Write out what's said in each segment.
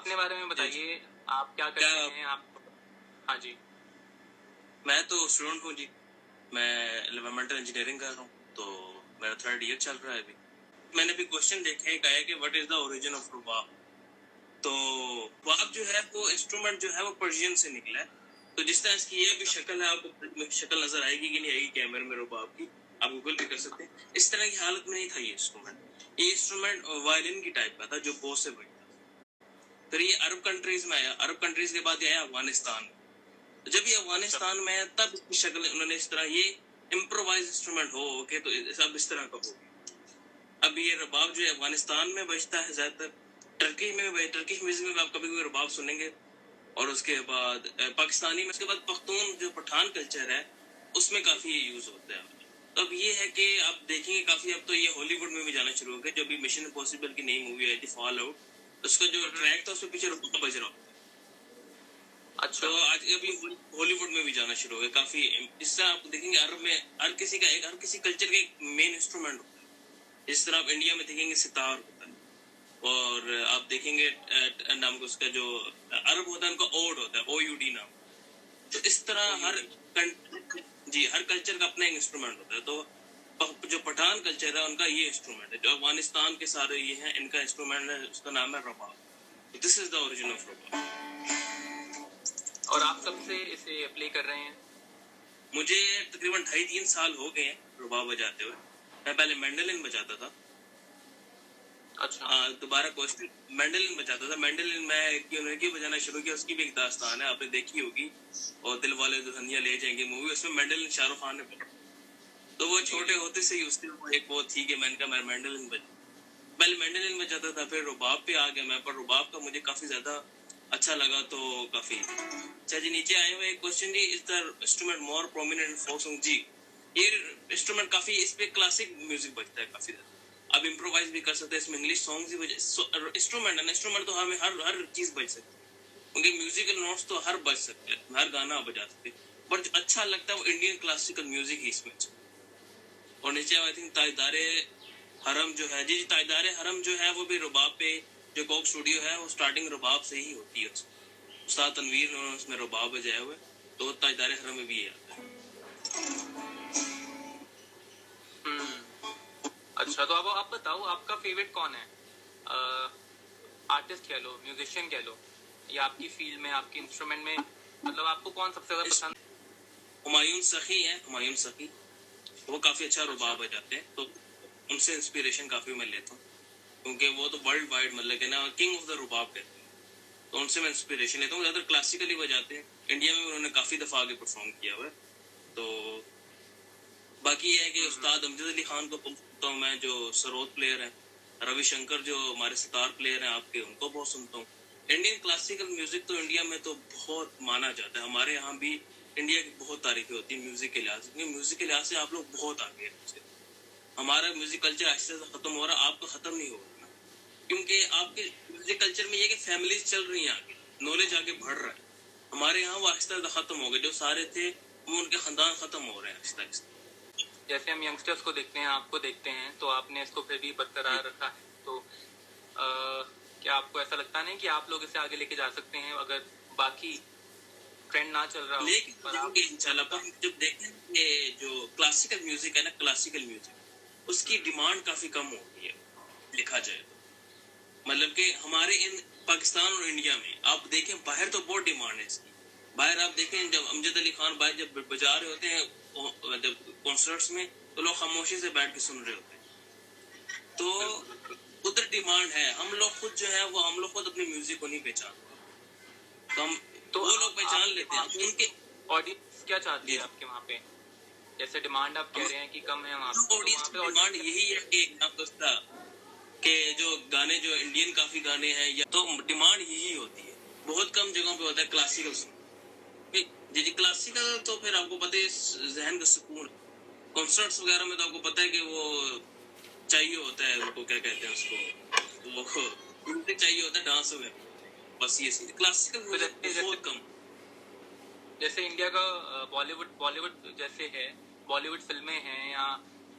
अपने बारे में बताइए, आप क्या करते हैं? आप? हाँ जी। मैं तो स्टूडेंट हूँ जी, मैं एनवायरमेंटल इंजीनियरिंग कर रहा हूँ, तो मेरा 3rd ईयर चल रहा है अभी। मैंने भी क्वेश्चन देखे हैं, कहा है कि what is the origin of rubab. तो रुबाब जो है वो इंस्ट्रूमेंट जो है वो पर्शियन से निकला है। तो जिस तरह इसकी ये भी शक्ल है, आपको शक्ल नजर आएगी कि नहीं आएगी कैमरे में रुबाब की, आप गूगल भी कर सकते हैं। इस तरह की हालत में नहीं था ये इंस्ट्रूमेंट। ये इंस्ट्रूमेंट वायलिन की टाइप का था जो बो से बजता। फिर ये अरब कंट्रीज में आया, अरब कंट्रीज के बाद आया अफगानिस्तान में। जब ये अफगानिस्तान में आया तब इसकी शक्ल उन्होंने इस तरह, ये इम्प्रोवाइज इंस्ट्रूमेंट हो के तो सब इस तरह का हो। अब ये रबाब जो है अफगानिस्तान में बजता है ज्यादातर, टर्की में, टर्किश म्यूजिक में आप कभी कभी रबाब सुनेंगे। और उसके बाद पाकिस्तानी में, उसके बाद पख्तून जो पठान कल्चर है उसमें काफी ये यूज होता है। तो अब ये है कि आप देखेंगे काफी, अब तो ये हॉलीवुड में भी जाना शुरू हो गया। जो भी मिशन इम्पॉसिबल की नई मूवी आई थी फॉल आउट, उसका जो ट्रैक था उसमें पीछे रुबाब बज रहा। अच्छा, तो आज अभी हॉलीवुड में भी जाना शुरू हो गया काफी। इससे आप देखेंगे अरब में हर किसी कल्चर का एक मेन इंस्ट्रूमेंट होता है। जिस तरह आप इंडिया में देखेंगे सितार होता है, और आप देखेंगे नाम का उसका जो अरब होता है उनका ओड होता है, OUD नाम। तो इस तरह हर कल्चर का अपना एक इंस्ट्रूमेंट होता है। तो जो पठान कल्चर है उनका ये इंस्ट्रूमेंट है। जो अफगानिस्तान के सारे ये हैं, इनका इंस्ट्रूमेंट है, उसका नाम है rabab. This is the origin of rabab. और आप कब से इसे प्ले कर रहे हैं? मुझे तकरीबन 2.5-3 साल हो गए हैं रुबाब बजाते हुए। मैं पहले मैंडोलिन बजाता था। अच्छा। दोबारा क्वेश्चन, मैंडोलिन बजाता था। मैंडोलिन मैं क्यों बजाना शुरू किया, उसकी भी एक दास्तान है, आपने देखी होगी। और दिल वाले दुल्हनिया ले जाएंगे मूवी, उसमें मैंडोलिन शाहरुख खान ने पकड़ा। तो वो छोटे होते से ही उसने एक वो थी कि मैंने कहा मैं मैंडोलिन पहले मैंडोलिन बजाता था, फिर रुबाब पे आ गया मैं। पर रुबाब का मुझे काफी ज्यादा अच्छा लगा, तो काफी। अच्छा जी, नीचे आए हुए क्वेश्चन जी, is the instrument more prominent in folk song? जी, ये इंस्ट्रूमेंट काफी, इस पे क्लासिक म्यूजिक बजता है काफी ज्यादा। आप इम्प्रोवाइज भी कर सकते हैं इसमें, इंग्लिश सॉन्ग्स भी बजे। इंस्ट्रूमेंट तो हमें हर चीज बज सकती है, उनके म्यूजिकल नोट्स तो हर बज सकते हैं, हर गाना बजा सकते हैं। पर जो अच्छा लगता है वो इंडियन क्लासिकल म्यूजिक ही इसमें। और नीचे आई थिंक ताजदारे हरम जो है जी, ताजदारे हरम जो है वो भी रुबाब पे, जो कोक स्टूडियो है वो स्टार्टिंग रुबाब से ही होती है। उस्ताद तनवीर ने उसमें रुबाब बजाया हुआ, तो ताजदारे हरम में भी ये आता है। अच्छा, तो अब आप बताओ, आपका फेवरेट कौन है? आर्टिस्ट कह लो, म्यूजिशियन कह लो, या आपकी फील्ड में, आपके इंस्ट्रूमेंट में, मतलब आपको कौन सबसे ज्यादा पसंद? हुमायूं सखी है, हुमायूं सखी, वो काफी अच्छा रुबाब बजाते हैं, तो उनसे इंस्पिरेशन काफी मैं लेता हूँ, क्योंकि वो तो वर्ल्ड वाइड मतलब कि ना किंग ऑफ द रुबाब कहते हैं। तो उनसे मैं इंस्पिरेशन लेता हूँ। ज्यादा क्लासिकली बजाते हैं, इंडिया में उन्होंने काफी दफा आगे परफॉर्म किया हुआ है। तो बाकी ये है कि उस्ताद अमजद अली खान को सुनता हूँ मैं, जो सरोद प्लेयर है। रविशंकर जो हमारे सितार प्लेयर हैं आपके, उनको बहुत सुनता हूँ। इंडियन क्लासिकल म्यूजिक तो इंडिया में तो बहुत माना जाता है। हमारे यहाँ भी इंडिया की बहुत तारीफें होती है म्यूजिक के लिहाज से, क्योंकि म्यूजिक के लिहाज से आप लोग बहुत आगे हैं। हमारा म्यूजिक कल्चर आहिस्ते से खत्म हो रहा है, आपका खत्म नहीं हो रहा, क्योंकि आपके म्यूजिक कल्चर में ये कि फैमिलीज चल रही हैं आगे, नॉलेज आगे बढ़ रहा है। हमारे यहाँ वो आहिस्ता खत्म हो गए, जो सारे थे वो उनके खानदान खत्म हो रहे हैं आहिस्ता आहिस्ता। जैसे हम यंगस्टर्स को देखते हैं, आपको देखते हैं, तो आपने इसको फिर भी बरकरार रखा है। तो क्या आपको ऐसा लगता नहीं कि आप लोग इसे आगे लेके जा सकते हैं, अगर बाकी ट्रेंड ना चल रहा हो? लेकिन इंशाल्लाह हम जब देखते हैं कि जो क्लासिकल म्यूजिक है ना, क्लासिकल म्यूजिक उसकी डिमांड काफी कम हो गई है लिखा जाए तो। मतलब कि हमारे इन पाकिस्तान और इंडिया में आप देखें, बाहर तो बहुत डिमांड है इसकी। बाहर आप देखें, जब अमजद अली खान भाई जब बजा रहे होते हैं जब कॉन्सर्ट्स में, तो लोग खामोशी से बैठ के सुन रहे होते हैं। तो उधर डिमांड है। हम लोग खुद जो है वो, हम लोग खुद अपने म्यूजिक को नहीं पहचानते, तो हम तो वो लोग पहचान लेते हैं। उनके ऑडियंस क्या चाहती है आपके वहाँ पे? जैसे डिमांड आप कह रहे हैं कि कम है वहाँ पे, ऑडियंस की डिमांड यही है कि जो गाने, जो इंडियन काफी गाने हैं, या तो डिमांड यही होती है। बहुत कम जगहों पे होता है क्लासिकल सॉन्ग। क्लासिकल तो फिर आपको पता है जहन का सुकून। कॉन्सर्ट्स वगैरह में तो आपको पता है कि वो चाहिए होता है, उनको क्या कहते हैं उसको, वो म्यूजिक चाहिए होता है डांस वगैरह, बस ये क्लासिकल बहुत कम। जैसे इंडिया का बॉलीवुड जैसे है, बॉलीवुड फिल्में हैं, या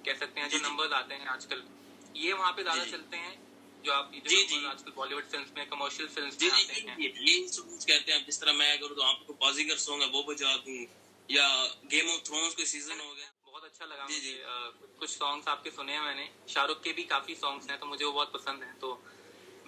कह सकते हैं जो नंबर्स आते हैं आजकल, ये वहाँ पे ज्यादा चलते हैं जो आप जी, जी। जो आजकल बॉलीवुड फिल्म्स में, कमर्शियल फिल्म्स जी में आते जी हैं। यही सॉन्ग्स कहते हैं। अब जिस तरह मैं अगर तो आपको बाजीगर सॉन्ग है वो बजा दूं, या गेम ऑफ थ्रोन्स कोई सीजन हो गया। बहुत अच्छा लगा जी, मुझे। जी। कुछ सॉन्ग्स आपके सुने हैं मैंने, शाहरुख के भी काफी सॉन्ग्स हैं तो मुझे वो बहुत पसंद हैं, तो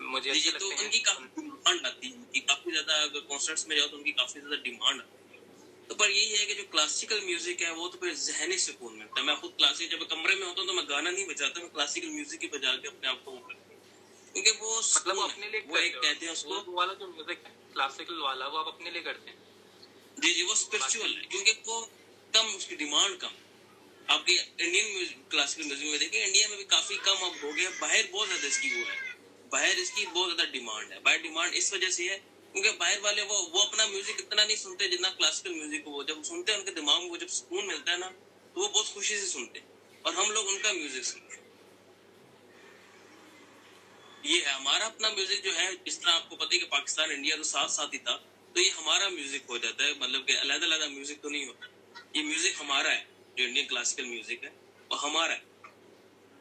मुझे जी जी, अच्छे तो लगते हैं। उनकी काफी डिमांड आती है, उनकी काफी ज्यादा, अगर कॉन्सर्ट्स में जाओ तो उनकी काफी ज्यादा डिमांड आती है। तो पर यही है कि जो क्लासिकल म्यूजिक है वो तो फिर जहनी सुकून मिलता है। मैं खुद क्लासिक जब कमरे में होता हूँ तो मैं गाना नहीं बजाता, मैं क्लासिकल म्यूजिक ही बजा के अपने आप को वो करता हूँ, क्योंकि वो मतलब वो सुकून अपने है। लिए वो करते एक हो कहते हैं उसको, वो वाला जो म्यूजिक है क्लासिकल वाला, वो आप अपने लिए करते हैं। जी जी, वो स्पिरिचुअल है, क्योंकि वो कम, उसकी डिमांड कम। आपके इंडियन क्लासिकल म्यूजिक में देखिए, इंडिया में भी काफी कम अब हो गया, बाहर बहुत ज्यादा इसकी वो है, बाहर इसकी बहुत ज्यादा डिमांड है। बाहर डिमांड इस वजह से है क्योंकि बाहर वाले वो अपना म्यूजिक इतना नहीं सुनते जितना क्लासिकल म्यूजिक को वो जब सुनते हैं, उनके दिमाग में वो जब सुकून मिलता है ना, तो वो बहुत खुशी से सुनते हैं, और हम लोग उनका म्यूजिक सुनते हैं। ये है हमारा अपना म्यूजिक जो है। जिस तरह आपको पता है कि पाकिस्तान इंडिया तो साथ साथ ही था, तो ये हमारा म्यूजिक हो जाता है, मतलब कि अलग अलग म्यूजिक तो नहीं होता। ये म्यूजिक हमारा है, जो इंडियन क्लासिकल म्यूजिक है वो हमारा है।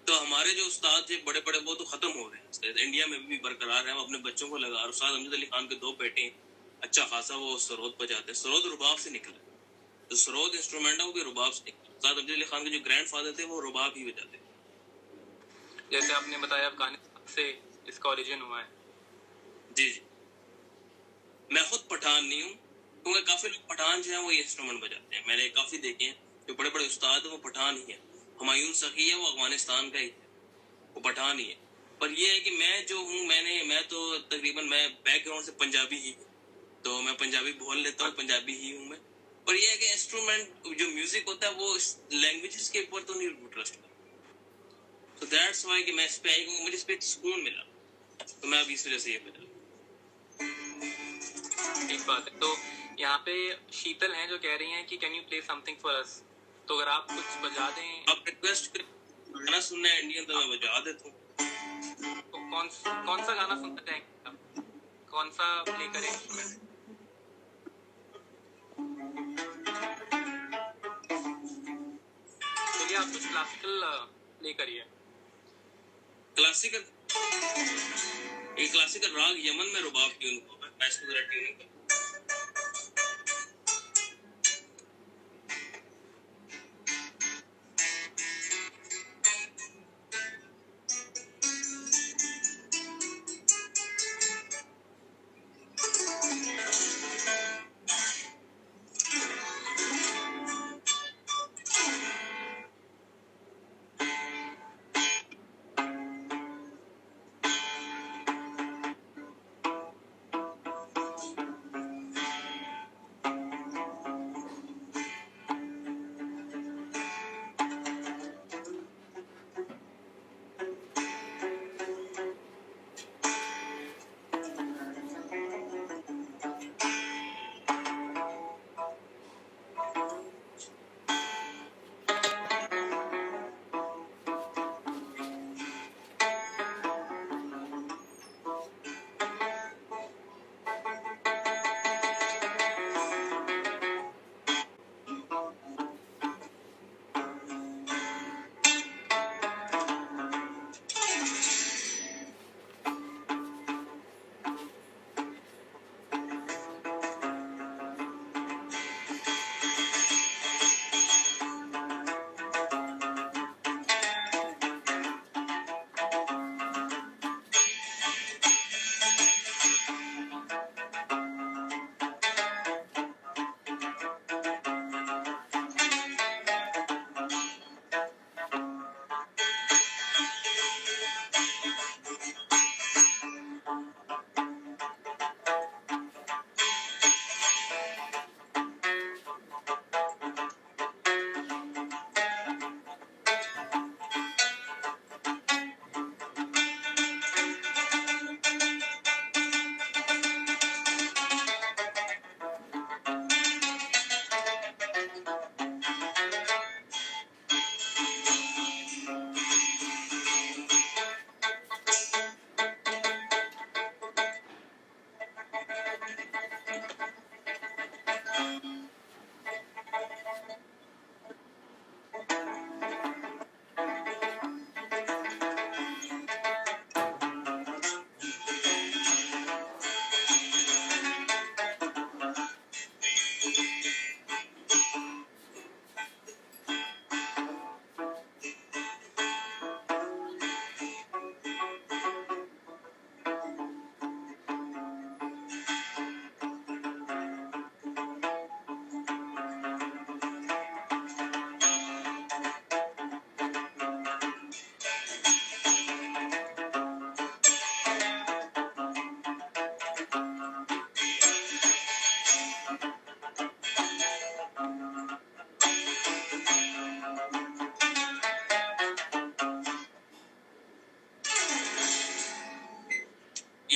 तो हमारे जो उस्ताद थे बड़े बड़े, वो तो खत्म हो रहे हैं, इंडिया में भी बरकरार है। वो अपने बच्चों को लगा, उस्ताद अमजद अली खान के 2 बेटे हैं, अच्छा खासा वो सरोद बजाते हैं। सरोद रुबाब से निकला, तो सरोद इंस्ट्रूमेंट है वो भी रुबाब से निकला। उस्ताद अमजद अली खान के जो ग्रैंडफादर थे वो रुबाब ही बजाते थे। जैसे आपने बताया अफगानिस्तान से इसका ओरिजिन हुआ है। जी जी, मैं खुद पठान नहीं हूँ, क्योंकि काफी लोग पठान जो है वो ये इंस्ट्रूमेंट बजाते हैं। मैंने काफी देखे हैं जो बड़े बड़े उस्ताद है वो पठान ही है। हुमायूं सखी है वो अफगानिस्तान का ही है, वो पठान ही है। पर ये है कि मैं जो हूँ, मैं तो तकरीबन मैं बैकग्राउंड से पंजाबी ही हूँ, तो मैं पंजाबी बोल लेता हूँ, पंजाबी ही हूँ मैं। पर ये है कि इंस्ट्रूमेंट जो म्यूजिक होता है वो लैंग्वेजेस के ऊपर तो नहीं ट्रस्ट करता। तो दैट्स व्हाई कि मैं इस पे आई हूँ, मुझे इस पे सुकून मिला, तो मैं अभी इस वजह से ये बजा। ठीक बात है। तो यहाँ पे शीतल हैं जो कह रही हैं कि can you play something for us, तो अगर आप कुछ बजा दें। आप रिक्वेस्ट करें, गाना सुनना है इंडियन तो मैं बजा देता हूँ। तो कौन सा गाना सुनना चाहेंगे आप, कौन सा प्ले करें इंस्ट्रूमेंट? चलिए आप कुछ क्लासिकल प्ले करिए। क्लासिकल, एक क्लासिकल राग यमन में रुबाब ट्यून को मैं इसको जरा ट्यूनिंग करूँ।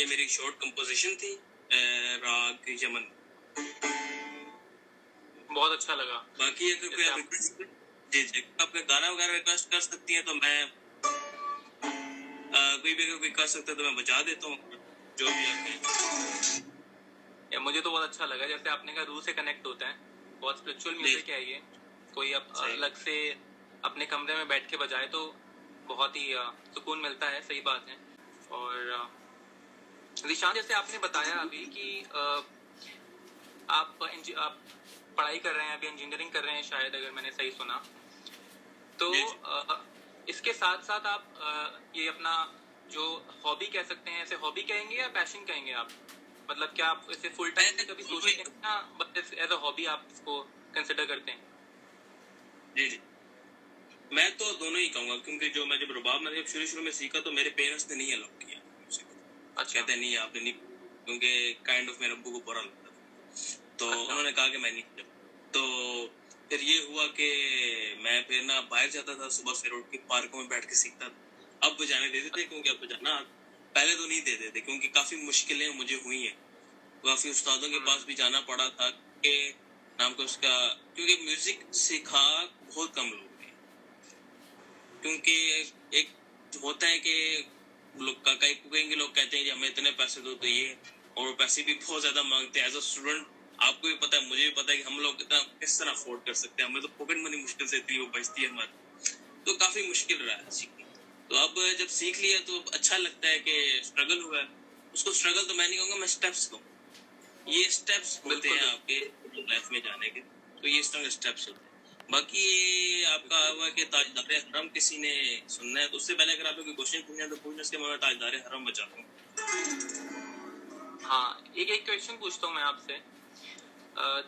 ये मेरी शॉर्ट कंपोजिशन थी राग यमन। बहुत अच्छा लगा। बाकी अगर कोई आप रिक्वेस्ट जी आप गाना वगैरह रिक्वेस्ट कर सकती हैं तो मैं कोई भी अगर कोई कर सकता है तो मैं बजा देता हूँ जो भी आपके। मुझे तो बहुत अच्छा लगा जैसे आपने कहा रूह से कनेक्ट होता है, बहुत स्पिरिचुअल म्यूजिक है ये। कोई अब अलग से अपने कमरे में बैठ के बजाए तो बहुत ही सुकून मिलता है, सही बात है। और निशान जैसे आपने बताया अभी कि आप पढ़ाई कर रहे हैं, अभी इंजीनियरिंग कर रहे हैं शायद, अगर मैंने सही सुना तो इसके साथ साथ आप ये अपना जो हॉबी कह सकते हैं, ऐसे हॉबी कहेंगे या पैशन कहेंगे आप? मतलब क्या आप इसे फुल टाइम में कभी सोचते हैं या बस एज अ हॉबी आप इसको कंसिडर करते हैं? जी जी, मैं तो दोनों ही कहूँगा, क्योंकि जो मैं जब रुबाब मैंने जब शुरू में सीखा तो मेरे पेरेंट्स ने नहीं अलाउ किया। अच्छा, कहते नहीं आपने नहीं, क्योंकि काइंड ऑफ मेरे अब्बू को बुरा लगता था तो उन्होंने कहा कि मैं नहीं। तो फिर ये हुआ कि मैं फिर ना बाहर जाता था, सुबह से उठ के पार्कों में बैठ के सीखता था। अब जाने देते थे क्योंकि अब जाना, पहले तो नहीं देते थे क्योंकि काफी मुश्किलें मुझे हुई हैं। काफी उस्तादों के पास भी जाना पड़ा था कि नाम को उसका, क्योंकि म्यूजिक सिखा बहुत कम लोग हैं। क्योंकि एक होता है कि लोग कहेंगे, लोग कहते हैं कि हमें इतने पैसे दो तो ये, और पैसे भी बहुत ज्यादा मांगते हैं। एज अ स्टूडेंट आपको भी पता है, मुझे भी पता है कि हम लोग इतना किस तरह अफोर्ड कर सकते हैं, हमें तो पॉकेट मनी मुश्किल से इतनी वो बचती है हमारी, तो काफी मुश्किल रहा है सीखना। तो अब जब सीख लिया तो अच्छा लगता है कि स्ट्रगल हुआ है। उसको स्ट्रगल तो मैं नहीं कहूँगा, मैं स्टेप्स कहूँ। ये स्टेप्स होते हैं आपके लाइफ में जाने के, तो ये स्टेप्स होते हैं। बाकी आपका हुआ कि ताजदार हरम किसी ने सुनना है, तो उससे पहले अगर आपको कोई क्वेश्चन पूछना है तो पूछना, उसके मैं ताजदार हरम बचा दूँ। हाँ, एक क्वेश्चन पूछता हूँ मैं आपसे।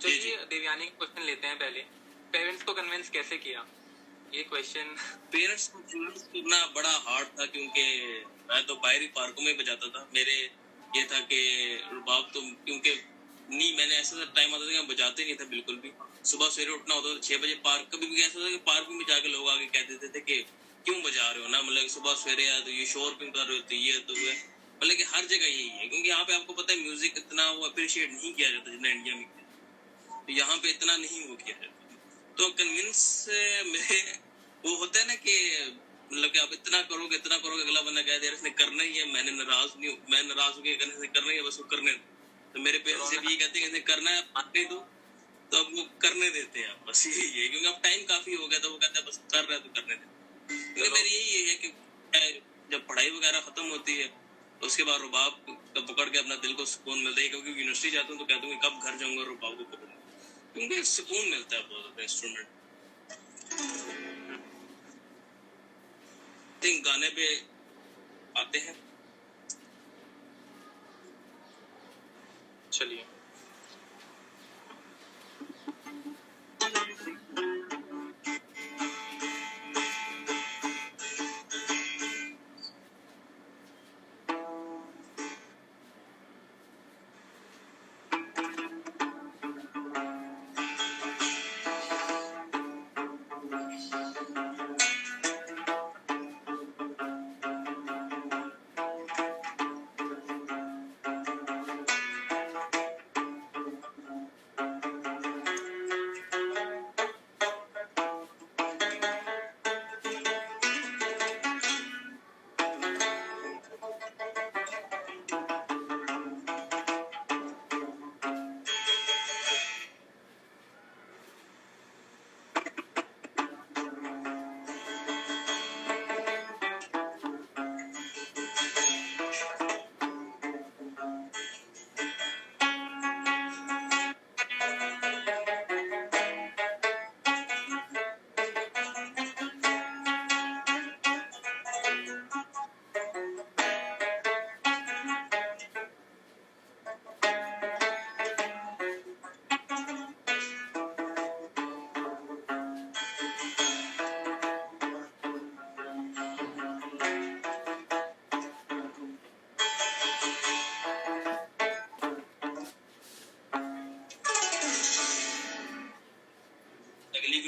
चलिए देवयानी का क्वेश्चन लेते हैं पहले। पेरेंट्स को कन्विंस कैसे किया? ये क्वेश्चन पेरेंट्स को कन्विंस करना बड़ा हार्ड था, क्योंकि मैं तो बाहरी पार्कों में बजाता था। मेरे ये था कि रुबाब तो क्योंकि नहीं, मैंने ऐसा टाइम आता था कि मैं बजाते नहीं था बिल्कुल भी। सुबह सवेरे उठना होता था 6 बजे, पार्क कभी भी ऐसा था कि पार्क में जाके लोग आके कह देते थे कि क्यों बजा रहे हो ना, मतलब सुबह सवेरे या तो ये शोर क्यों कर रहे हो, तो ये तो है। मतलब कि हर जगह यही है, क्योंकि यहाँ पे आपको पता है म्यूजिक इतना वो अप्रिशिएट नहीं किया जाता जितना इंडिया में किया, तो यहाँ पे इतना नहीं वो किया जाता। तो कन्विंस मेरे वो होता है ना कि मतलब कि आप इतना करोगे अगला बंदा कह दे इसने करना ही है, मैं नाराज होकर करने से करना ही है, बस वो करने। तो मेरे पेरेंट्स से भी ये कहते हैं कि करना है आने दो, तो अब वो करने देते हैं, बस यही है। क्योंकि अब टाइम काफी हो गया, तो वो कहते हैं बस कर रहा है तो करने दे। क्योंकि मेरी यही है कि जब पढ़ाई वगैरह खत्म होती है तो उसके बाद रुबाब का पकड़ के अपना दिल को सुकून मिलता है। क्योंकि यूनिवर्सिटी जाता हूँ तो कहता हूँ कब घर जाऊंगा रुबाब को पकड़ूंगा, क्योंकि सुकून मिलता है बहुत ज्यादा इंस्ट्रूमेंट। गाने पे आते हैं, चलिए।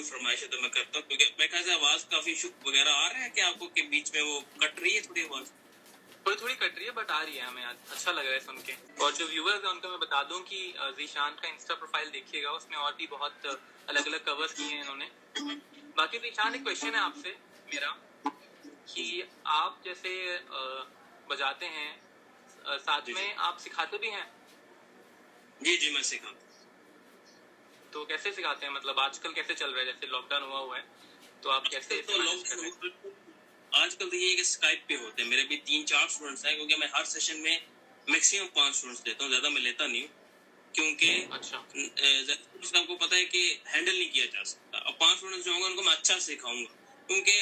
फरमाइश है तो मैं करता हूँ, क्योंकि मैं ख्याल से आवाज काफी शुक वगैरह आ रहा है कि आपको के बीच में वो कट रही है थोड़ी आवाज। थोड़ी थोड़ी कट रही है बट आ रही है हमें आज, अच्छा लग रहा है सुन के। और जो व्यूअर्स हैं उनको मैं बता दूं कि जीशान का इंस्टा प्रोफाइल देखिएगा, उसमें और भी बहुत अलग अलग कवर्स किए हैं इन्होंने। बाकी जीशान, एक क्वेश्चन है आपसे मेरा कि आप जैसे बजाते हैं, साथ में आप सिखाते भी हैं? जी मैं सिखाता। तो कैसे सिखाते हैं, मतलब आजकल कैसे चल रहा है, जैसे लॉकडाउन हुआ है तो आप कैसे तो आजकल तो ये कि स्काइप पे होते हैं। मेरे भी 3-4 स्टूडेंट्स हैं, क्योंकि मैं हर सेशन में मैक्सिमम 5 स्टूडेंट्स लेता हूँ, ज्यादा मैं लेता नहीं हूँ, क्योंकि अच्छा आपको पता है कि हैंडल नहीं किया जा सकता। अब 5 स्टूडेंट्स जो होंगे उनको मैं अच्छा सिखाऊंगा, क्योंकि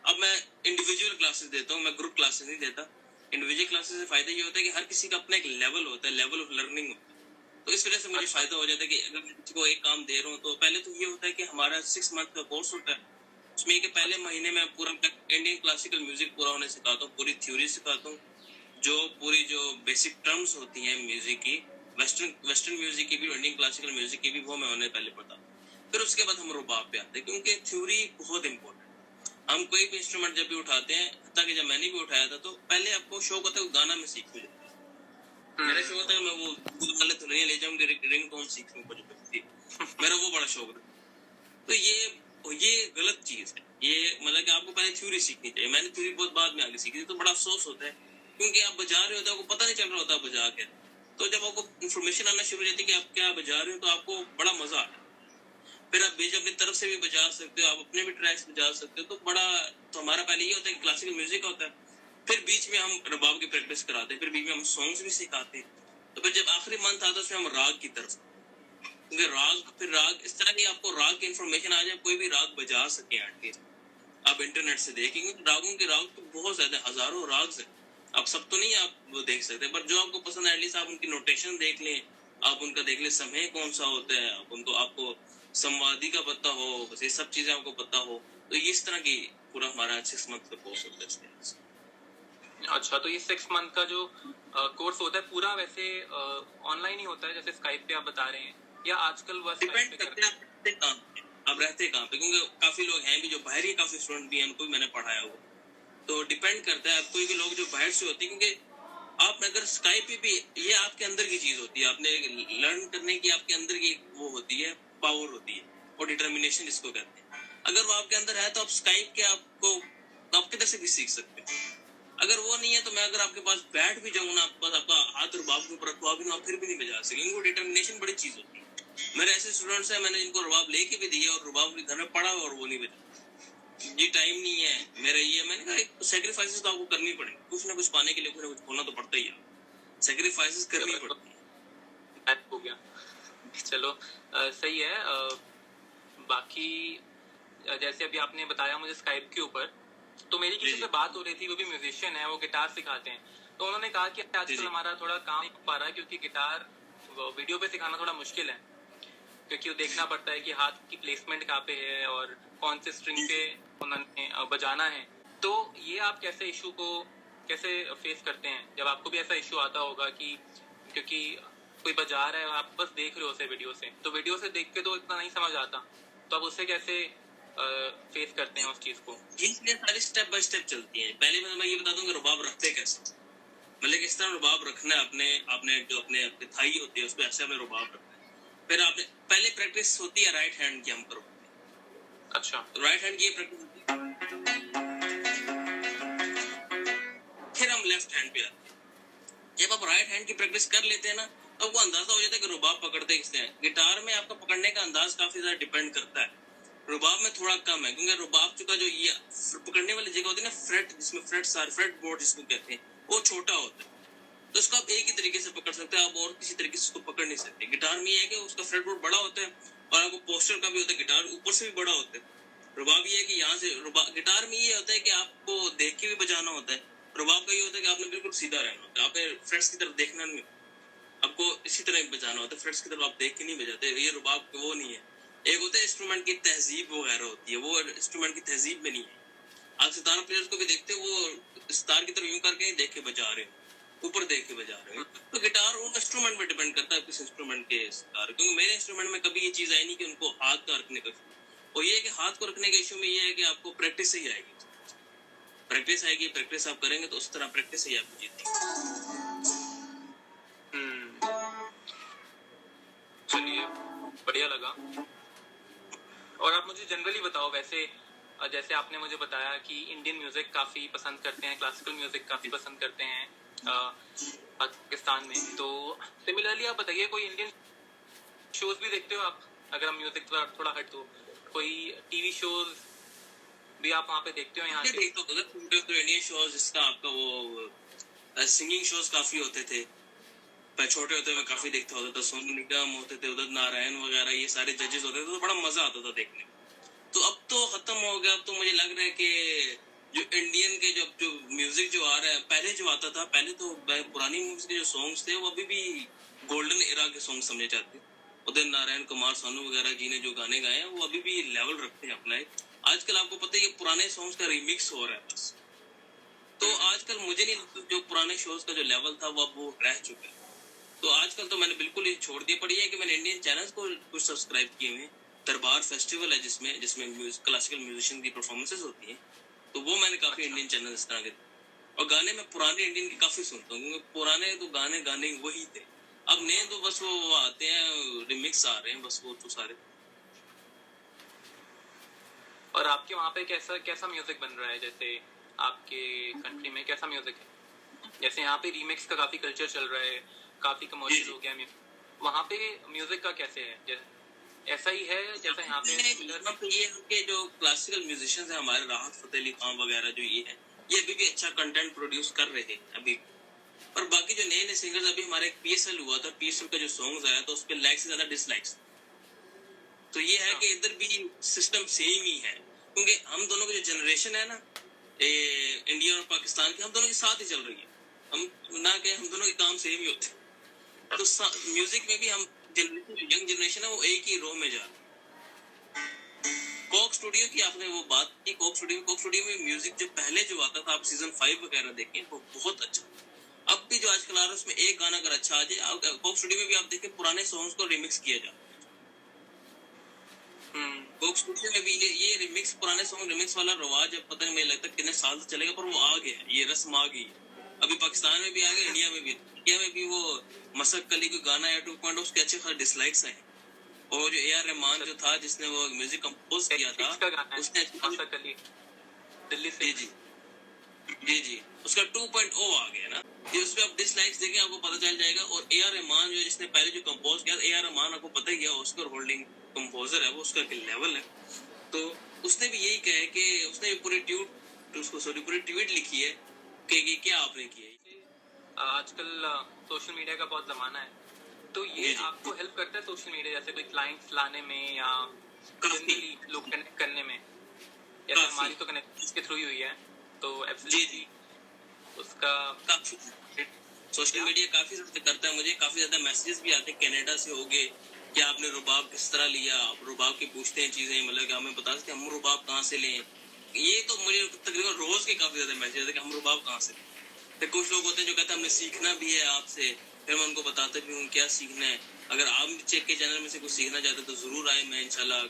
अब मैं इंडिविजुअल क्लासेस देता हूँ, मैं ग्रुप क्लासेस नहीं देता। इंडिविजुअल क्लासेस से फायदा ये होता है कि हर किसी का अपना एक लेवल होता है, लेवल ऑफ लर्निंग होता है। तो इस वजह से मुझे फायदा हो जाता है कि अगर मैं किसी को एक काम दे रहा हूँ, तो पहले तो ये होता है कि हमारा 6 मंथ का कोर्स होता है। उसमें कि पहले महीने में पूरा इंडियन क्लासिकल म्यूजिक पूरा होने सिखाता हूँ, पूरी थ्योरी सिखाता हूँ, जो बेसिक टर्म्स होती हैं म्यूजिक की, वेस्टर्न म्यूजिक की भी, इंडियन क्लासिकल म्यूजिक की भी, वो मैं उन्हें पहले बताता हूँ। फिर उसके बाद हम रुबाब पे आते हैं, क्योंकि थ्योरी बहुत इंपॉर्टेंट। हम कोई भी इंस्ट्रूमेंट जब भी उठाते हैं, ताकि जब मैंने भी उठाया था, तो पहले आपको शौक होता है गाना में सीखूं। मेरा शौक होता है मैं वो वाले धुनिया ले जाऊंगी, रिंग टोन सीखूं कुछ भी, मेरा वो बड़ा शौक था। तो ये गलत चीज है। ये मतलब कि आपको पहले थ्योरी सीखनी चाहिए। मैंने थ्योरी बहुत बाद में आगे सीखी, तो बड़ा अफसोस होता है, क्योंकि आप बजा रहे होते हो, आपको पता नहीं चल रहा होता बजा के। तो जब आपको इन्फॉर्मेशन आना शुरू हो जाती है कि आप क्या बजा रहे हो, तो आपको बड़ा मजा आता है। फिर आप बीच अपनी तरफ से भी बजा सकते हो, आप अपने भी ट्रैक्स बजा सकते हो। तो हमारा पहले ये होता है कि क्लासिकल म्यूजिक होता है, फिर बीच में हम रबाब की प्रैक्टिस कराते हैं, फिर बीच में हम सॉन्ग्स भी सिखाते हैं। तो फिर जब आखिरी मंथ आता है उसमें हम राग की तरफ, क्योंकि राग इस तरह की आपको राग की इन्फॉर्मेशन आ जाए, कोई भी राग बजा सके एटलीस्ट। आप इंटरनेट से देखेंगे रागों के राग तो बहुत ज्यादा, हजारों राग है। आप सब तो नहीं आप देख सकते, पर जो आपको पसंद है एटलीस्ट आप उनकी नोटेशन देख लें, आप उनका देख लें समय कौन सा होता है, आपको संवादी का पता हो, बस ये सब चीजें आपको पता हो, तो ये इस तरह की पूरा हमारा 6 मंथ का कोर्स होता है। अच्छा, तो ये 6 मंथ का जो कोर्स होता है पूरा वैसे ऑनलाइन ही होता है, जैसे स्काइप पे आप बता रहे हैं, या आजकल वह डिपेंड करते हैं आप रहते कहाँ पे, क्योंकि काफी लोग हैं भी जो बाहर ही, काफी स्टूडेंट भी हैं, उनको भी मैंने पढ़ाया हुआ। तो डिपेंड करता है, कोई भी लोग जो बाहर से होती है, क्योंकि आप अगर स्काइप पे भी, ये आपके अंदर की चीज होती है, आपने लर्न करने की आपके अंदर की वो होती है, पावर होती है, और डिटर्मिनेशन जिसको कहते हैं। अगर वो आपके अंदर है तो आप स्काइप के आप किधर से भी सीख सकते हो। अगर वो नहीं है तो मैं अगर आपके पास बैठ भी जाऊँ ना, बस आपका हाथ रुबाब के ऊपर रखवा भी ना, फिर भी नहीं बजा सकेंगे। वो डिटर्मिनेशन बड़ी चीज होती है। मेरे ऐसे स्टूडेंट्स हैं, मैंने इनको रुबाब लेके भी दिया और रुबाब घर में पड़ा और वो नहीं बजा। जी टाइम नहीं है मेरा, ये मैंने कहा सेक्रीफाइसेस तो आपको करनी पड़ेगी, कुछ ना कुछ पाने के लिए कुछ ना कुछ होना तो पड़ता ही है, सेक्रीफाइसेस करनी पड़ती है। हो गया, चलो सही है। बाकी जैसे अभी आपने बताया मुझे स्काइप के ऊपर, तो मेरी किसी से बात हो रही थी, वो भी म्यूजिशियन है, वो गिटार सिखाते हैं। तो उन्होंने कहा कि आजकल हमारा थोड़ा काम नहीं हो पा रहा है, क्योंकि गिटार वीडियो पे सिखाना थोड़ा मुश्किल है, क्योंकि वो देखना पड़ता है कि हाथ की प्लेसमेंट कहाँ पे है और कौन से स्ट्रिंग पे उन्होंने बजाना है। तो ये आप कैसे इशू को कैसे फेस करते हैं, जब आपको भी ऐसा इशू आता होगा कि क्योंकि कोई बजा रहा है और आप बस देख रहे हो उसे वीडियो से, तो वीडियो से देख के तो इतना नहीं समझ आता, तो आप उससे कैसे फेस करते हैं उस चीज को? ये सारी स्टेप बाय स्टेप चलती है। पहले मैं ये बता दूं कि रुबाब रखते कैसे, मतलब किस तरह रुबाब रखना है। आपने जो अपने थाई होती है उस पर ऐसे हमें रुबाब रखना है। फिर आपने पहले प्रैक्टिस होती है राइट हैंड की, हम करो। अच्छा, तो राइट हैंड की प्रैक्टिस होती है, फिर हम लेफ्ट हैंड पे आते हैं। जब आप राइट हैंड की प्रैक्टिस कर लेते हैं ना, तो आपको अंदाजा हो जाता है कि रुबाब पकड़ते किसने हैं। गिटार में आपका पकड़ने का अंदाज काफी ज्यादा डिपेंड करता है, रुबाब में थोड़ा कम है, क्योंकि रुबाब चुका जो ये पकड़ने वाली जगह होती है ना, फ्रेट, जिसमें फ्रेट बोर्ड जिसको कहते हैं, वो छोटा होता है। तो उसको आप एक ही तरीके से पकड़ सकते हैं, आप और किसी तरीके से उसको पकड़ नहीं सकते। गिटार में ये है कि उसका फ्रेट बोर्ड बड़ा होता है, और आपको पोस्टर का भी होता है, गिटार ऊपर से भी बड़ा होता है। रुबाब ये है कि यहाँ से गिटार में ये होता है कि आपको देख के भी बजाना होता है। रुबाब का ये होता है कि आपने बिल्कुल सीधा रहना होता है, आपने फ्रेट्स की तरफ देखना नहीं, आपको इसी तरह बजाना होता है, फ्रेट्स की तरफ आप देख के नहीं बजाते। ये रुबाब वो नहीं है। एक होता है इंस्ट्रूमेंट की तहजीब वगैरह होती है, वो इंस्ट्रूमेंट की तहजीब में नहीं है। आप सितार प्लेयर्स को भी देखते हो, वो सितार की तरफ यूं करके ही देख के बजा रहे हो, ऊपर देख के बजा रहे हो। तो गिटार उन इंस्ट्रूमेंट पे डिपेंड करता है, किस इंस्ट्रूमेंट के सितार। क्योंकि मेरे इंस्ट्रूमेंट में कभी ये चीज आई नहीं कि उनको हाथ का रखने का, और ये है कि हाथ को रखने के इशू में ये है कि आपको प्रैक्टिस से ही आएगी। प्रैक्टिस आएगी, प्रैक्टिस आप करेंगे तो उस तरह प्रैक्टिस ही आपको जीतेगी। चलिए, बढ़िया लगा। और आप मुझे जनरली बताओ, वैसे जैसे आपने मुझे बताया कि इंडियन म्यूजिक काफी पसंद करते हैं, क्लासिकल म्यूजिक काफी पसंद करते हैं पाकिस्तान में, तो सिमिलरली आप बताइए कोई इंडियन शोज भी देखते हो आप? अगर हम म्यूजिक थोड़ा हट, तो कोई टीवी शोज भी आप वहाँ पे देखते हो? यहाँ के देखते हो तो इंडियन शोज, जिसका आपका वो सिंगिंग शोज काफी होते थे। मैं छोटे होते मैं काफी देखता होता था, सोनू निगम होते थे, उदित नारायण वगैरह, ये सारे जजेस होते थे, तो बड़ा मजा आता था देखने में। तो अब तो खत्म हो गया। अब तो मुझे लग रहा है कि जो इंडियन के जो म्यूजिक जो आ रहा है, पहले जो आता था, पहले तो पुरानी मूवीज के जो सॉन्ग्स थे वो अभी भी गोल्डन एरा के सॉन्ग समझे जाते हैं। उदित नारायण, कुमार सानू वगैरह जी ने जो गाने गाए हैं वो अभी भी लेवल रखते हैं अपना। आजकल आपको पता है कि पुराने सॉन्ग्स का रिमिक्स हो रहा है बस। तो आजकल मुझे नहीं लगता जो पुराने शोज का जो लेवल था वो अब वो रह चुका है। तो आजकल तो मैंने बिल्कुल ही छोड़ दिया। पड़ी है कि मैंने इंडियन चैनल्स को कुछ सब्सक्राइब किए हुए। दरबार फेस्टिवल है जिसमें क्लासिकल म्यूजिशियन की परफॉर्मेंसेस होती हैं, तो वो मैंने काफी इंडियन चैनल इस तरह के। और गाने मैं पुराने इंडियन के काफी सुनता हूँ, क्योंकि पुराने तो गाने वही थे। अब नए तो बस वो आते हैं, रिमिक्स आ रहे हैं बस, वो तो सारे। और आपके वहाँ पे कैसा म्यूजिक बन रहा है? जैसे आपके कंट्री में कैसा म्यूजिक है? जैसे यहाँ पे रीमिक्स का काफी कल्चर चल रहा है, काफी कमर्शियल हो गया म्यूजिक। वहाँ पे म्यूजिक का कैसे है? ऐसा ही है जैसा यहाँ पे? ये के जो क्लासिकल म्यूजिशियंस हैं हमारे, राहत फतेह अली खान वगैरह, जो ये अभी भी अच्छा कंटेंट प्रोड्यूस कर रहे हैं अभी। और बाकी जो नए सिंगर्स, अभी हमारे एक PSL हुआ था, PSL का जो सॉन्ग्स आया तो उसपे लाइक्स से ज्यादा डिसलाइक्स। तो ये है कि इधर भी सिस्टम सेम ही है, क्योंकि हम दोनों की जो जनरेशन है ना, इंडिया और पाकिस्तान की, हम दोनों के साथ ही चल रही है। हम दोनों के काम सेम ही होते। तो म्यूजिक में भी हम यंग जनरेशन है वो एक ही रो में जा रहा है। कोक स्टूडियो की आपने वो बात की, कोक स्टूडियो में म्यूजिक जो पहले जो आता था, आप सीजन 5 वगैरह देखें, वो बहुत अच्छा। अब भी जो आजकल आ रहा है उसमें एक गाना अगर अच्छा आ जाए, कोक स्टूडियो में भी आप देखें पुराने सॉन्ग्स को रिमिक्स किया जाता है। कोक स्टूडियो में भी ये रिमिक्स, पुराने सॉन्ग रिमिक्स वाला रवाज है, पता नहीं, मुझे लगता है कितने साल से चलेगा, पर वो आ गया, ये रस्म आ गई। अभी पाकिस्तान में भी आ गया, इंडिया में भी वो मसक कली को गाना है 2.0, उसके अच्छे खासे डिसलाइक्स हैं। और जो AR रहमान जो था, जिसने वो म्यूजिक कंपोज किया था, उसने मसक कली दिल्ली से, जी उसका 2.0 आ गया ना, ये उसपे आप डिसलाइक्स देखें आपको पता चल जाएगा। और AR रहमान जो जिसने पहले जो कंपोज किया, AR रहमान आपको पता ही है, ऑस्कर होल्डिंग कंपोजर है वो, उसका लेवल है। तो उसने भी यही कहा है कि उसने पूरी ट्वीट लिखी है कि क्या आपने किया। आजकल सोशल मीडिया का बहुत जमाना है, तो ये आपको हेल्प करता है सोशल मीडिया, जैसे कोई क्लाइंट्स लाने में या लोग कनेक्ट करने में? जैसे हमारी तो कनेक्ट के थ्रू ही हुई है, तो एब्सोल्युटली उसका सोशल मीडिया काफी करता है। मुझे काफी ज्यादा मैसेजेस भी आते हैं कनाडा से, हो गए कि आपने रुबाब किस तरह लिया, रुबाब के पूछते हैं चीजें, मतलब कि हमें बता सकते हम रुबाब कहाँ से लें। ये तो मुझे तकरीबन रोज के काफी ज्यादा मैसेज आते हैं कि हम रुबाब कहाँ से लें। फिर कुछ लोग होते हैं जो कहते हैं हमने सीखना भी है आपसे, फिर मैं उनको बताता भी हूँ क्या सीखना है। अगर आप चेक के चैनल में से कुछ सीखना चाहते हैं तो जरूर आए, मैं इंशाल्लाह,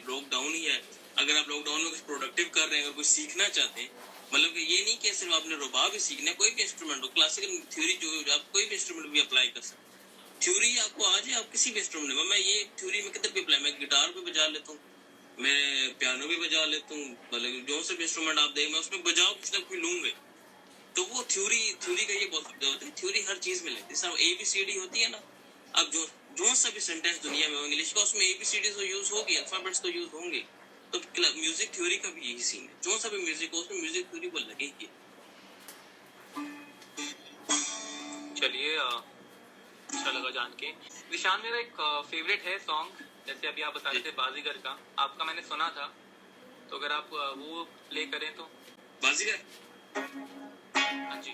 लॉकडाउन ही है, अगर आप लॉकडाउन में कुछ प्रोडक्टिव कर रहे हैं, अगर कुछ सीखना चाहते हैं, मतलब कि ये नहीं कि सिर्फ आपने रुबाब ही सीखना है, कोई भी इंस्ट्रूमेंट हो, क्लासिकल थ्योरी जो आप कोई भी इंस्ट्रूमेंट भी अप्लाई कर सकते हैं। थ्योरी आपको आ जाए, आप किसी भी इंस्ट्रूमेंट में, मैं ये थ्योरी में किधर भी अप्लाई, मैं गिटार पे बजा लेता हूँ, मैं पियानो भी बजा लेता हूँ, मतलब जो से भी इंस्ट्रूमेंट आप दें मैं उसमें बजाओ कुछ ना कुछ लूंगे। तो वो थ्योरी का ये बहुत फायदा होता है। थ्योरी हर चीज में लगती है। ABCD होती है ना, अब जो सा भी सेंटेंस दुनिया में इंग्लिश का, उसमें ABCD तो यूज होगी, अल्फाबेट्स तो यूज होंगे। तो म्यूजिक थ्योरी का भी यही सीन है, जो सा भी म्यूजिक हो उसमें म्यूजिक थ्योरी को लगेगी। चलिए, अच्छा लगा जान के। विशान, मेरा एक फेवरेट है सॉन्ग, जैसे अभी आप बता रहे थे बाजीगर का, आपका मैंने सुना था, तो अगर आप वो प्ले करें तो। बाजीगर, हाँ जी।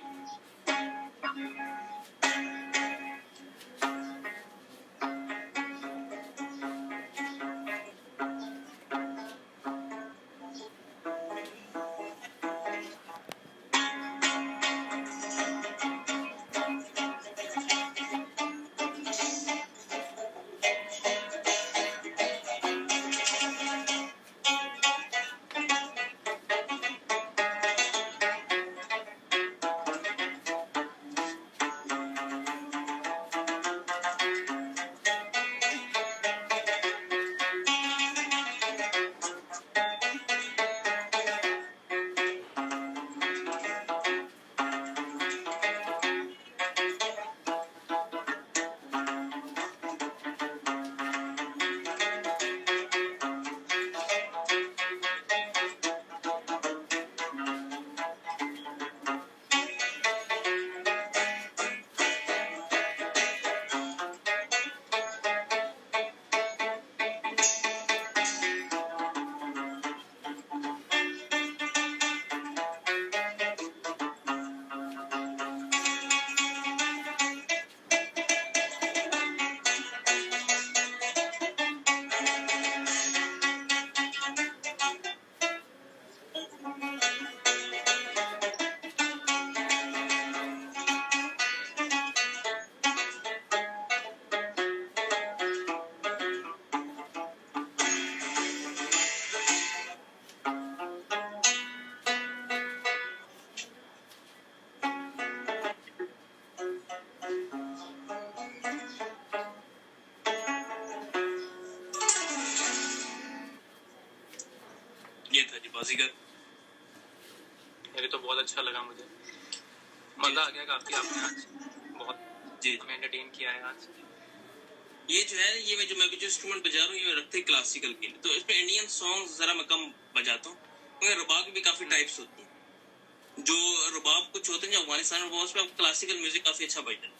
ये था जी बाजीगर। ये तो बहुत अच्छा लगा मुझे, मजा आ गया काफी। आपने आज बहुत जी हमें एंटरटेन किया है आज। ये जो है ये मैं जो इंस्ट्रूमेंट बजा रहा हूँ ये रखते क्लासिकल के लिए, तो इसमें इंडियन सॉन्ग्स जरा मैं कम बजाता हूँ क्योंकि रुबाब की भी काफी टाइप्स होती हैं। जो रुबाब कुछ होते हैं जो अफगानिस्तान में, वो उसमें क्लासिकल म्यूजिक काफी अच्छा बजता है।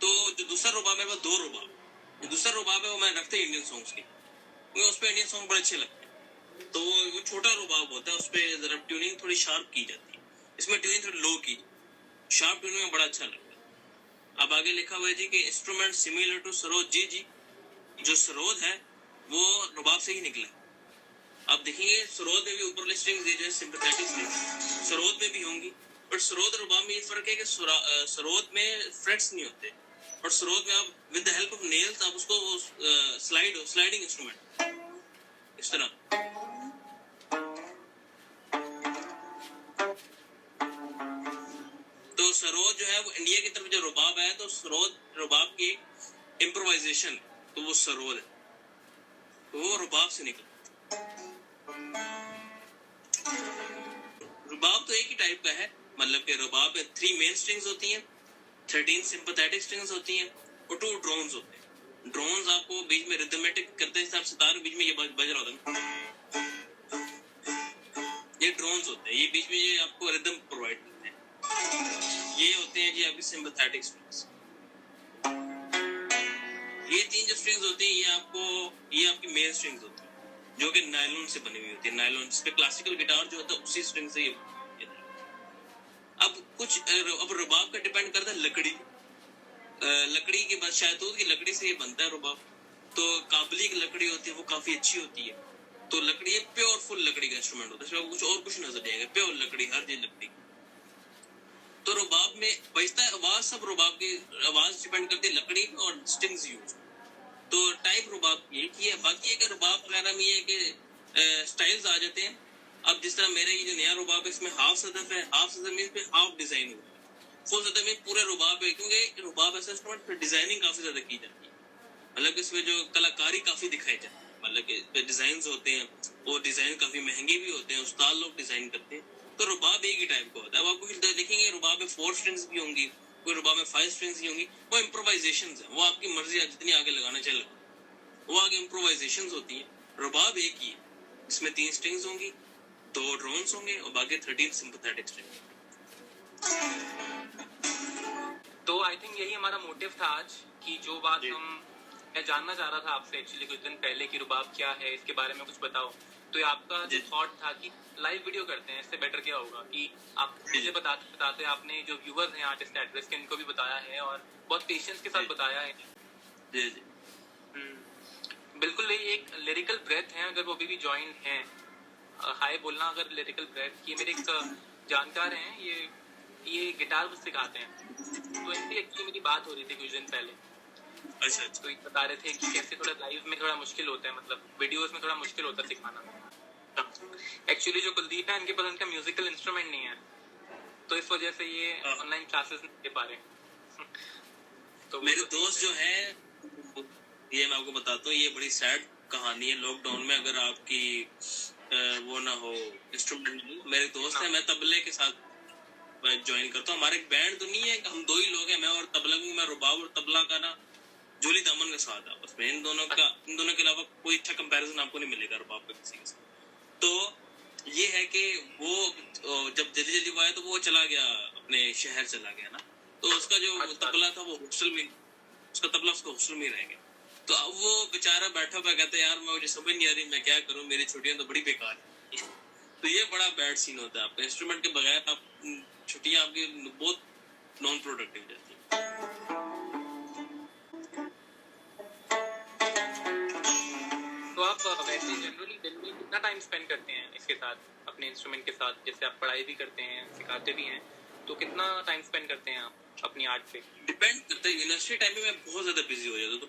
तो जो दूसरा रुबाब है वो दो रुबाब, जो दूसरा रुबाब है वो मैं रखते इंडियन सॉन्ग्स के, क्योंकि उसपे इंडियन सॉन्ग बड़े अच्छे लगते हैं। तो वो छोटा रुबाब होता है, उसपे जरा ट्यूनिंग थोड़ी शार्प की जाती है, इसमें ट्यूनिंग थोड़ी लो की, शार्प ट्यूनिंग में बड़ा अच्छा लगता है। अब आगे लिखा हुआ है जी कि इंस्ट्रूमेंट सिमिलर टू सरोद। जी जी, जो सरोद है वो रुबाब से ही निकला। आप देखेंगे सरोद में भी ऊपर स्ट्रिंग्स जो है सिंपैथेटिक स्ट्रिंग्स सरोद में भी होंगी, पर सरोद और रुबाब में ये फर्क है कि सरोद में फ्रेट्स नहीं होते, और सरोद में आप with the help of nails आप उसको स्लाइडिंग इंस्ट्रूमेंट इस तरह। तो सरोद जो है वो इंडिया की तरफ जो रुबाब है, तो सरोद रुबाब की इम्प्रोवाइजेशन, तो वो सरोद है, तो वो रुबाब से निकला। रुबाब तो एक ही टाइप का है, मतलब कि रुबाब में 3 मेन स्ट्रिंग्स होती हैं, 13 सिंपैथेटिक स्ट्रिंग्स होती हैं और 2 ड्रोन्स होते हैं। ड्रोन्स आपको बीच में रिदमेटिक करते हैं, सितार बीच में ये बज रहा होता है, ये ड्रोन्स होते हैं, ये बीच में ये आपको रिदम प्रोवाइड करते हैं। ये होते हैं जी आपकी सिंपैथेटिक स्ट्रिंग्स। ये 3 जो स्ट्रिंग्स होती हैं ये आपकी मेन स्ट्रिंग्स होती हैं, जो कि नायलॉन से बनी हुई होती है। नायलॉन जिस पे क्लासिकल गिटार जो होता है उसी स्ट्रिंग से ये अब रुबाब का डिपेंड करता है लकड़ी के बाद शहतूत की लकड़ी से ये बनता है रुबाब। तो काबली की लकड़ी होती है वो काफी अच्छी होती है, तो लकड़ी ये प्योर फुल लकड़ी का इंस्ट्रूमेंट होता है, इसमें कुछ और कुछ नजर नहीं आएगा, प्योर लकड़ी, हर चीज लकड़ी। तो रुबाब में बजता है आवाज, सब रुबाब की आवाज डिपेंड करती है लकड़ी और स्ट्रिंग्स यूज। तो टाइप रुबाब ये की है, बाकी अगर रुबाब वगैरह में ये कि स्टाइल्स आ जाते हैं। अब जिस तरह मेरे ये जो नया रुबाब है इसमें हाफ सदफ है, हाफ सदफ में इसमें हाफ डिजाइन हुआ है, फुल सदफ में पूरे रुबाब है, क्योंकि रुबाब ऐसा इंस्ट्रूमेंट फिर डिजाइनिंग काफी ज्यादा की जाती है, मतलब कि इसमें जो कलाकारी काफी दिखाई जाती है, मतलब कि इसमें डिजाइन होते हैं, वो डिजाइन काफी महंगे भी होते हैं, उस्ताद लोग डिजाइन करते हैं। तो रुबाब एक ही टाइप का होता है। अब आपको देखेंगे रुबाब में 4 स्ट्रिंग्स भी होंगी, कोई रुबाब में 5 स्ट्रिंग्स भी होंगी, वो इम्प्रोवाइजेशन है, वो आपकी मर्जी है जितनी आगे लगाना चाहिए, वो आगे इम्प्रोवाइजेशन होती है। रुबाब एक ही है, इसमें 3 स्ट्रिंग्स होंगी, 2 ड्रोन्स होंगे और बाकी 13 सिंपैथेटिक स्ट्रिंग्स। तो आई थिंक यही हमारा मोटिव था आज, कि जो बात मैं जानना चाह रहा था आपसे एक्चुअली कुछ दिन पहले कि रुबाब क्या है, इसके बारे में कुछ बताओ। तो ये आपका जो थॉट था कि लाइव वीडियो करते हैं, इससे बेटर क्या होगा कि आप मुझे बताते आपने जो व्यूअर्स हैं आर्टिस्ट एड्रेस के इनको भी बताया है और बहुत पेशेंस के साथ बताया है। जी जी बिल्कुल, एक लिरिकल ब्रेथ है, अगर वो भी ज्वाइन है, हाय बोलना अगर लिरिकल ब्रेथ। ये मेरे एक जानकार हैं, ये गिटार सिखाते हैं, तो इनसे एक्चुअली मेरी बात हो रही थी कुछ दिन पहले। अच्छा, तो बता रहे थे कि कैसे थोड़ा लाइव में थोड़ा मुश्किल होता है, मतलब वीडियोस में थोड़ा मुश्किल होता है सिखाना। एक्चुअली जो कुलदीप है इनके पास इनका म्यूजिकल इंस्ट्रूमेंट नहीं है, तो इस वजह से ये ऑनलाइन क्लासेस नहीं दे पा रहे। तो मेरे दोस्त जो है, ये मैं आपको बताता हूँ, ये बड़ी सैड कहानी है। लॉकडाउन में अगर आपकी वो ना हो इंस्ट्रूमेंट, मेरे दोस्त है, मैं तबले के साथ ज्वाइन करता हूँ। हमारे एक बैंड तो नहीं है, हम 2 ही लोग हैं, मैं और तबला, मैं रुबाब और तबला का ना जोली दामन का साथ है आपस में। इन दोनों के अलावा कोई अच्छा कंपैरिजन आपको नहीं मिलेगा रुबाब का किसी के साथ। तो ये है कि वो जब जल्दी वो आया तो वो चला गया, अपने शहर चला गया ना, तो उसका जो तबला था वो हॉस्टल में, उसका तबला उसका हॉस्टल में रह गया। तो अब वो बेचारा बैठा हुआ कहता है यार मुझे समझ नहीं आ रही मैं क्या करूं, मेरी छुट्टियां तो बड़ी बेकार है। तो ये बड़ा बैड सीन होता है, आपका इंस्ट्रूमेंट के बगैर आप छुट्टियां आपकी बहुत नॉन प्रोडक्टिव जाती है। तो आप वैसे जनरली दिन में कितना टाइम स्पेंड करते हैं इसके साथ, अपने इंस्ट्रूमेंट के साथ? जैसे आप पढ़ाई भी करते हैं, सिखाते भी हैं, तो कितना टाइम स्पेंड करते हैं आप अपनी आर्ट पे? डिपेंड करता है। यूनिवर्सिटी टाइम में मैं बहुत ज्यादा बिजी हो जाता हूँ, तो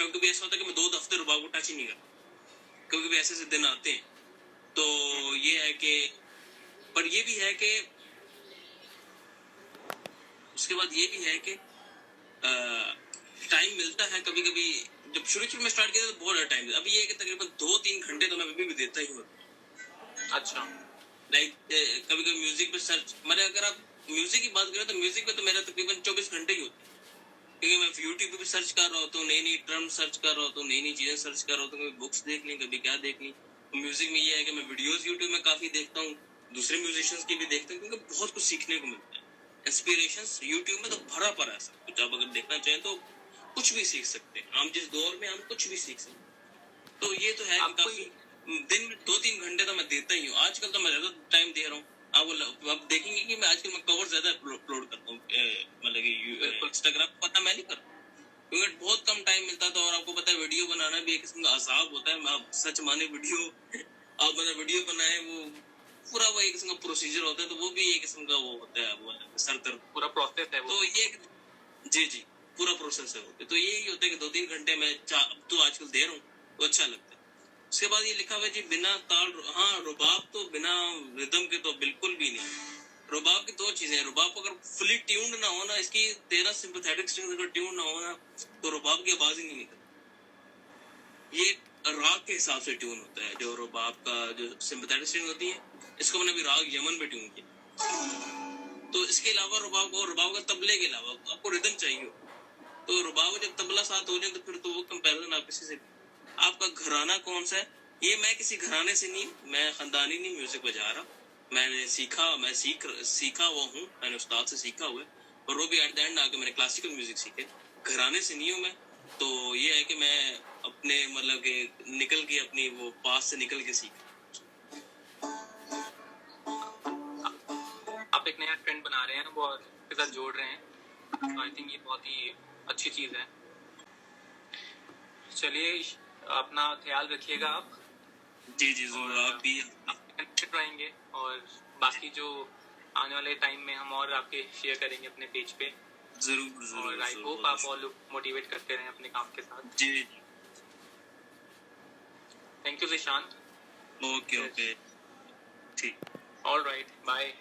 कभी ऐसा होता है कि मैं 2 हफ्ते रुबाब को टच ही नहीं करता, कभी ऐसे दिन आते हैं। तो ये है कि, पर ये भी है कि उसके बाद ये भी है कि टाइम मिलता है कभी कभी जब शुरू में स्टार्ट किया था तो बहुत टाइम, अभी ये है कि तकरीबन 2-3 घंटे तो मैं अभी भी देता ही हूँ। अच्छा, लाइक कभी कभी म्यूजिक पे सर्च, मैंने अगर आप म्यूजिक की बात करें तो म्यूजिक पे तो मेरा तकरीबन 24 घंटे ही होते हैं, क्योंकि मैं यूट्यूब पे सर्च कर रहा होता हूँ, नई नई टर्म सर्च कर रहा होता हूँ, नई नई चीजें सर्च कर रहा होता हूँ, कभी बुक्स देख ली, कभी क्या देख ली। म्यूजिक में ये है कि मैं वीडियोस यूट्यूब में काफी देखता हूँ, दूसरे म्यूजिशियंस की भी देखता हूँ, क्योंकि बहुत कुछ सीखने को मिलता है। इंस्पिरेशंस यूट्यूब में तो भरा पड़ा है सब कुछ, आप अगर देखना चाहें तो कुछ भी सीख सकते हैं। हम जिस दौर में, हम कुछ भी सीख सकते हैं। तो ये तो है कि आपको काफी दिन में 2-3 घंटे तो मैं देता ही हूँ। आजकल तो मैं ज्यादा टाइम दे रहा हूँ। आप देखेंगे कि मैं आजकल मैं कवर ज्यादा अपलोड करता हूँ, मतलब कि इंस्टाग्राम पता मैं नहीं करता, क्योंकि बहुत कम टाइम मिलता था। और आपको पता है वीडियो बनाना भी एक किस्म का अजाब होता है। आप सच माने वीडियो आप मतलब वीडियो बनाए, वो पूरा वो एक किस्म का प्रोसीजर होता है, तो वो भी एक किस्म का वो होता है, वो सर दर्द पूरा प्रोसेस है वो। तो ये जी पूरा प्रोसेस है। तो यही होता है कि 2-3 घंटे में तो आजकल दे रहा हूँ, तो अच्छा लगता है। उसके बाद ये लिखा हुआ है जी बिना ताल, हाँ रुबाब तो बिना रिदम के तो बिल्कुल भी नहीं। रुबाब की 2 चीजें हैं। रुबाब अगर फुली ट्यून्ड ना हो ना, इसकी 13 सिंपैथेटिक स्ट्रिंग्स अगर ट्यून ना हो ना, तो रुबाब की आवाज ही नहीं निकलती। ये राग के हिसाब से ट्यून होता है। जो रुबाब का जो सिंपैथेटिक स्ट्रिंग होती है, इसको मैंने अभी राग यमन पे ट्यून किया। तो इसके अलावा रुबाब का तबले के अलावा आपको रिदम चाहिए हो, तो रुबाब जब तबला साथ हो जाए तो फिर तो वो कंपैरिजन आप किसी से। आपका घराना कौन सा है? ये मैं किसी घराने से नहीं, मैं खानदानी नहीं म्यूजिक बजा रहा। मैंने सीखा हुआ हूँ, मैंने उस्ताद से सीखा हुआ है, और वो भी एट द एंड आके मैंने क्लासिकल म्यूजिक सीखे। घराने से नहीं हूँ मैं। तो ये है कि मैं अपने मतलब के निकल के अपनी वो पास से निकल के सीखा। आप एक नया ट्रेंड बना रहे हैं, वो आपके साथ जोड़ रहे हैं, तो आई थिंक ये बहुत ही अच्छी चीज है। चलिए, अपना ख्याल रखिएगा आप। जी जरूर, आप भी कनेक्टेड रहेंगे, और बाकी जो आने वाले टाइम में हम और आपके शेयर करेंगे अपने पेज पे। जरूर और आई होप आप और लोग मोटिवेट करते रहें अपने काम के साथ। जी। Thank you Zeeshan. ओके ठीक। All right, bye.